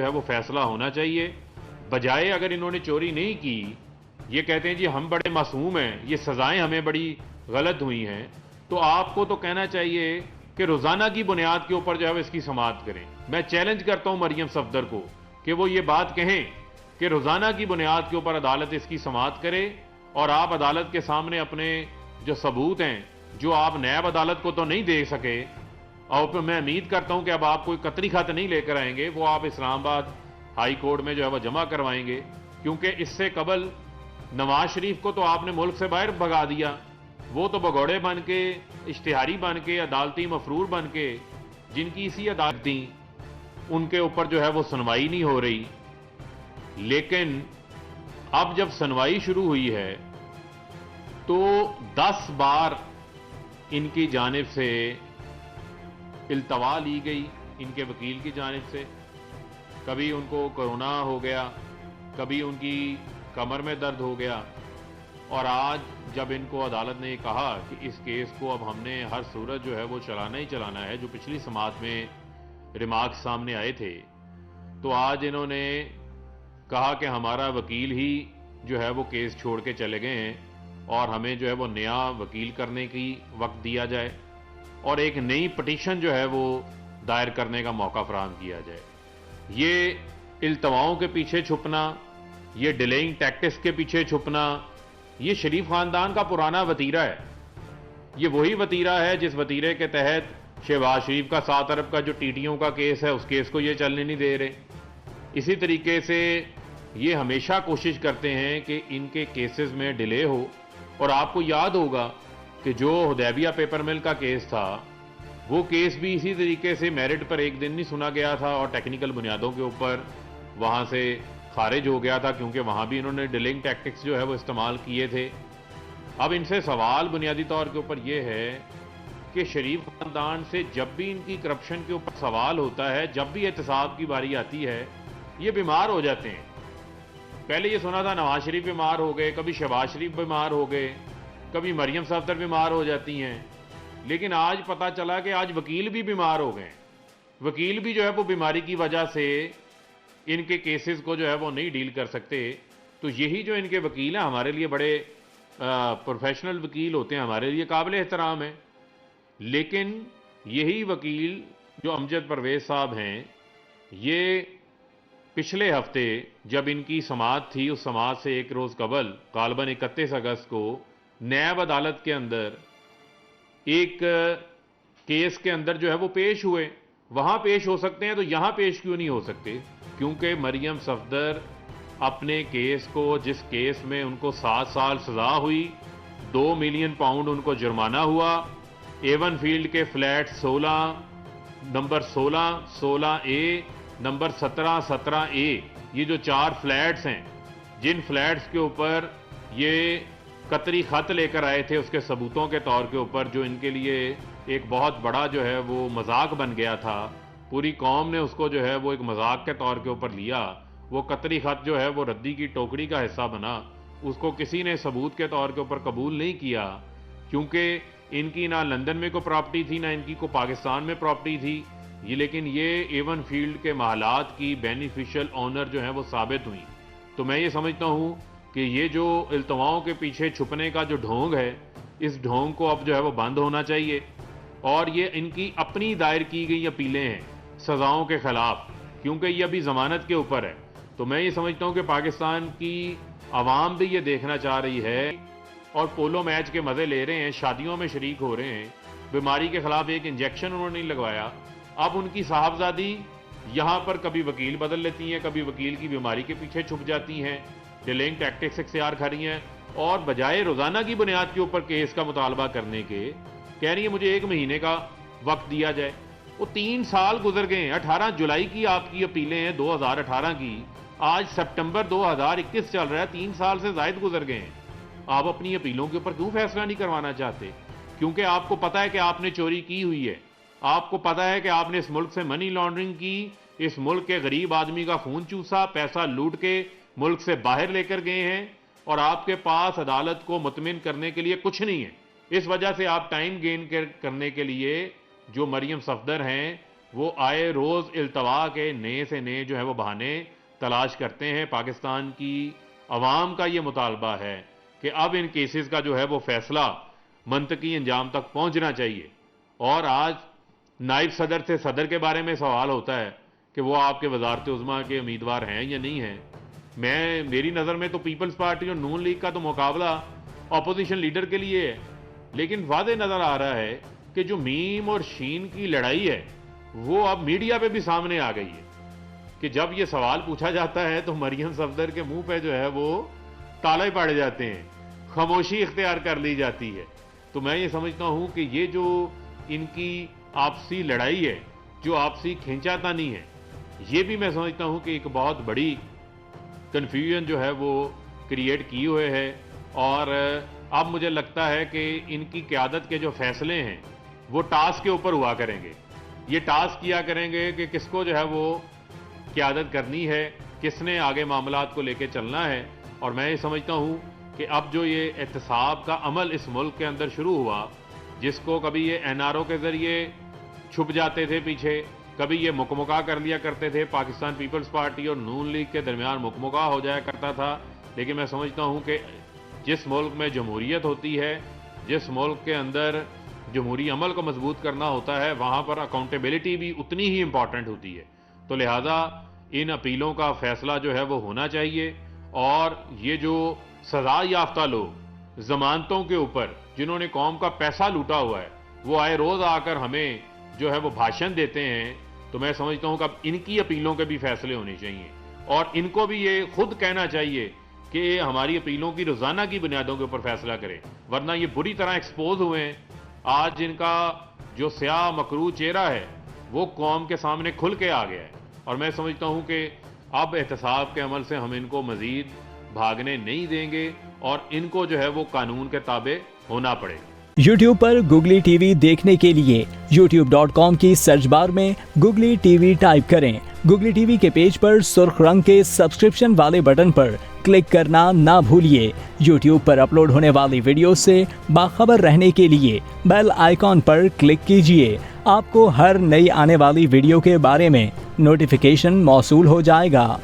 ہے وہ فیصلہ ہونا چاہیے، بجائے اگر انہوں نے چوری نہیں کی، یہ کہتے ہیں جی ہم بڑے معصوم ہیں، یہ سزائیں ہمیں بڑی غلط ہوئی ہیں، تو آپ کو تو کہنا چاہیے کہ روزانہ کی بنیاد کے اوپر جو ہے وہ اس کی سماعت کریں۔ میں چیلنج کرتا ہوں مریم صفدر کو کہ وہ یہ بات کہیں کہ روزانہ کی بنیاد کے اوپر عدالت اس کی سماعت کرے، اور آپ عدالت کے سامنے اپنے جو ثبوت ہیں، جو آپ نیب عدالت کو تو نہیں دے سکے، اور میں امید کرتا ہوں کہ اب آپ کوئی قطری خط نہیں لے کر آئیں گے، وہ آپ اسلام آباد ہائی کورٹ میں جو ہے وہ جمع کروائیں گے، کیونکہ اس سے قبل نواز شریف کو تو آپ نے ملک سے باہر بھگا دیا، وہ تو بگوڑے بن کے، اشتہاری بن کے، عدالتی مفرور بن کے، جن کی اسی عدالت تھیں، ان کے اوپر جو ہے وہ سنوائی نہیں ہو رہی۔ لیکن اب جب سنوائی شروع ہوئی ہے تو 10 بار ان کی جانب سے التوا لی گئی، ان کے وکیل کی جانب سے، کبھی ان کو کورونا ہو گیا، کبھی ان کی کمر میں درد ہو گیا، اور آج جب ان کو عدالت نے کہا کہ اس کیس کو اب ہم نے ہر صورت جو ہے وہ چلانا ہی چلانا ہے، جو پچھلی سماعت میں ریمارکس سامنے آئے تھے، تو آج انہوں نے کہا کہ ہمارا وکیل ہی جو ہے وہ کیس چھوڑ کے چلے گئے ہیں، اور ہمیں جو ہے وہ نیا وکیل کرنے کی وقت دیا جائے، اور ایک نئی پٹیشن جو ہے وہ دائر کرنے کا موقع فراہم کیا جائے۔ یہ التواؤں کے پیچھے چھپنا، یہ ڈیلیئنگ ٹیکٹکس کے پیچھے چھپنا، یہ شریف خاندان کا پرانا وتیرہ ہے۔ یہ وہی وتیرہ ہے جس وتیرے کے تحت شہباز شریف کا 7 ارب کا جو ٹی ٹیوں کا کیس ہے، اس کیس کو یہ چلنے نہیں دے رہے۔ اسی طریقے سے یہ ہمیشہ کوشش کرتے ہیں کہ ان کے کیسز میں ڈیلے ہو، اور آپ کو یاد ہوگا کہ جو حدیبیہ پیپر مل کا کیس تھا، وہ کیس بھی اسی طریقے سے میرٹ پر ایک دن نہیں سنا گیا تھا، اور ٹیکنیکل بنیادوں کے اوپر وہاں سے خارج ہو گیا تھا، کیونکہ وہاں بھی انہوں نے ڈیلنگ ٹیکٹکس جو ہے وہ استعمال کیے تھے۔ اب ان سے سوال بنیادی طور کے اوپر یہ ہے کہ شریف خاندان سے جب بھی ان کی کرپشن کے اوپر سوال ہوتا ہے، جب بھی احتساب کی باری آتی ہے، یہ بیمار ہو جاتے ہیں۔ پہلے یہ سنا تھا نواز شریف بیمار ہو گئے، کبھی شہباز شریف بیمار ہو گئے، کبھی مریم صفدر بیمار ہو جاتی ہیں، لیکن آج پتا چلا کہ آج وکیل بھی بیمار ہو گئے۔ وکیل بھی جو ہے وہ بیماری کی وجہ سے ان کے کیسز کو جو ہے وہ نہیں ڈیل کر سکتے۔ تو یہی جو ان کے وکیل ہیں ہمارے لیے بڑے پروفیشنل وکیل ہوتے ہیں، ہمارے لیے قابل احترام ہیں، لیکن یہی وکیل جو امجد پرویز صاحب ہیں، یہ پچھلے ہفتے جب ان کی سماعت تھی، اس سماعت سے ایک روز قبل غالباً 31 اگست کو نیب عدالت کے اندر ایک کیس کے اندر جو ہے وہ پیش ہوئے۔ وہاں پیش ہو سکتے ہیں تو یہاں پیش کیوں نہیں ہو سکتے؟ کیونکہ مریم صفدر اپنے کیس کو، جس کیس میں ان کو 7 سال سزا ہوئی، 2 ملین پاؤنڈ ان کو جرمانہ ہوا، ایون فیلڈ کے flat 16، number 16، 16A، number 17، 17A، یہ جو 4 فلیٹس ہیں، جن فلیٹس کے اوپر یہ قطری خط لے کر آئے تھے اس کے ثبوتوں کے طور کے اوپر، جو ان کے لیے ایک بہت بڑا جو ہے وہ مذاق بن گیا تھا، پوری قوم نے اس کو جو ہے وہ ایک مذاق کے طور کے اوپر لیا، وہ قطری خط جو ہے وہ ردی کی ٹوکری کا حصہ بنا، اس کو کسی نے ثبوت کے طور کے اوپر قبول نہیں کیا، کیونکہ ان کی نہ لندن میں کوئی پراپرٹی تھی، نہ ان کی کوئی پاکستان میں پراپرٹی تھی، لیکن یہ ایون فیلڈ کے محلات کی بینیفیشل آنر جو ہیں وہ ثابت ہوئی۔ تو میں یہ سمجھتا ہوں کہ یہ جو التواؤں کے پیچھے چھپنے کا جو ڈھونگ ہے، اس ڈھونگ کو اب جو ہے وہ بند ہونا چاہیے، اور یہ ان کی اپنی دائر کی گئی اپیلیں ہیں سزاؤں کے خلاف، کیونکہ یہ ابھی ضمانت کے اوپر ہے۔ تو میں یہ سمجھتا ہوں کہ پاکستان کی عوام بھی یہ دیکھنا چاہ رہی ہے، اور پولو میچ کے مزے لے رہے ہیں، شادیوں میں شریک ہو رہے ہیں، بیماری کے خلاف ایک انجیکشن انہوں نے نہیں لگوایا۔ اب ان کی صاحبزادی یہاں پر کبھی وکیل بدل لیتی ہیں، کبھی وکیل کی بیماری کے پیچھے چھپ جاتی ہیں، ڈیلنگ ٹیکٹکس اختیار کر رہی ہیں، اور بجائے روزانہ کی بنیاد کے اوپر کیس کا مطالبہ کرنے کے کہہ رہی ہیں مجھے 1 مہینے کا وقت دیا جائے۔ وہ 3 سال گزر گئے ہیں، 18 جولائی کی آپ کی اپیلیں ہیں، 2018 کی، آج سپٹمبر 2021 چل رہا ہے، 3 سال سے زائد گزر گئے ہیں۔ آپ اپنی اپیلوں کے اوپر کیوں فیصلہ نہیں کروانا چاہتے؟ کیونکہ آپ کو پتا ہے کہ آپ نے چوری کی ہوئی ہے، آپ کو پتا ہے کہ آپ نے اس ملک سے منی لانڈرنگ کی، اس ملک کے غریب آدمی کا خون چوسا، پیسہ لوٹ کے ملک سے باہر لے کر گئے ہیں، اور آپ کے پاس عدالت کو مطمئن کرنے کے لیے کچھ نہیں ہے۔ اس وجہ سے آپ ٹائم گین کرنے کے لیے جو مریم صفدر ہیں وہ آئے روز التوا کے نئے سے نئے جو ہے وہ بہانے تلاش کرتے ہیں. پاکستان کی عوام کا یہ مطالبہ ہے کہ اب ان کیسز کا جو ہے وہ فیصلہ منطقی انجام تک پہنچنا چاہیے. اور آج نائب صدر سے صدر کے بارے میں سوال ہوتا ہے کہ وہ آپ کے وزارت عظمیٰ کے امیدوار ہیں یا نہیں ہیں. میری نظر میں تو پیپلز پارٹی اور نون لیگ کا تو مقابلہ اپوزیشن لیڈر کے لیے ہے, لیکن واضح نظر آ رہا ہے کہ جو میم اور شین کی لڑائی ہے وہ اب میڈیا پہ بھی سامنے آ گئی ہے کہ جب یہ سوال پوچھا جاتا ہے تو مریم صفدر کے منہ پہ جو ہے وہ تالے پاڑے جاتے ہیں, خاموشی اختیار کر لی جاتی ہے. تو میں یہ سمجھتا ہوں کہ یہ جو ان کی آپسی لڑائی ہے, جو آپسی کھینچاتانی ہے, یہ بھی میں سمجھتا ہوں کہ ایک بہت بڑی کنفیوژن جو ہے وہ کریٹ کی ہوئے ہے. اور اب مجھے لگتا ہے کہ ان کی قیادت کے جو فیصلے ہیں وہ ٹاسک کے اوپر ہوا کریں گے. یہ ٹاسک کیا کریں گے کہ کس کو جو ہے وہ قیادت کرنی ہے, کس نے آگے معاملات کو لے کے چلنا ہے. اور میں یہ سمجھتا ہوں کہ اب جو یہ احتساب کا عمل اس ملک کے اندر شروع ہوا, جس کو کبھی یہ این آر او کے ذریعے چھپ جاتے تھے پیچھے, کبھی یہ مکمکا کر لیا کرتے تھے, پاکستان پیپلز پارٹی اور نون لیگ کے درمیان مکمکا ہو جایا کرتا تھا. لیکن میں سمجھتا ہوں کہ جس ملک میں جمہوریت ہوتی ہے, جس ملک کے اندر جمہوری عمل کو مضبوط کرنا ہوتا ہے, وہاں پر اکاؤنٹیبلٹی بھی اتنی ہی امپورٹنٹ ہوتی ہے. تو لہذا ان اپیلوں کا فیصلہ جو ہے وہ ہونا چاہیے. اور یہ جو سزا یافتہ لوگ ضمانتوں کے اوپر جنہوں نے قوم کا پیسہ لوٹا ہوا ہے, وہ آئے روز آ کر ہمیں جو ہے وہ بھاشن دیتے ہیں, تو میں سمجھتا ہوں کہ اب ان کی اپیلوں کے بھی فیصلے ہونے چاہیے. اور ان کو بھی یہ خود کہنا چاہیے کہ ہماری اپیلوں کی روزانہ کی بنیادوں کے اوپر فیصلہ کریں, ورنہ یہ بری طرح ایکسپوز ہوئے ہیں. آج ان کا جو سیاہ مکروہ چہرہ ہے وہ قوم کے سامنے کھل کے آ گیا ہے. اور میں سمجھتا ہوں کہ اب احتساب کے عمل سے ہم ان کو مزید بھاگنے نہیں دیں گے, اور ان کو جو ہے وہ قانون کے تابع ہونا پڑے گا. YouTube پر گوگلی ٹی وی دیکھنے کے لیے youtube.com کی سرچ بار میں گوگلی ٹی وی ٹائپ کریں. گوگلی ٹی وی کے پیج پر سرخ رنگ کے سبسکرپشن والے بٹن پر کلک کرنا نہ بھولیے. YouTube پر اپلوڈ ہونے والی ویڈیو سے باخبر رہنے کے لیے بیل آئیکن پر کلک کیجیے. آپ کو ہر نئی آنے والی ویڈیو کے بارے میں نوٹیفیکیشن موصول ہو جائے گا.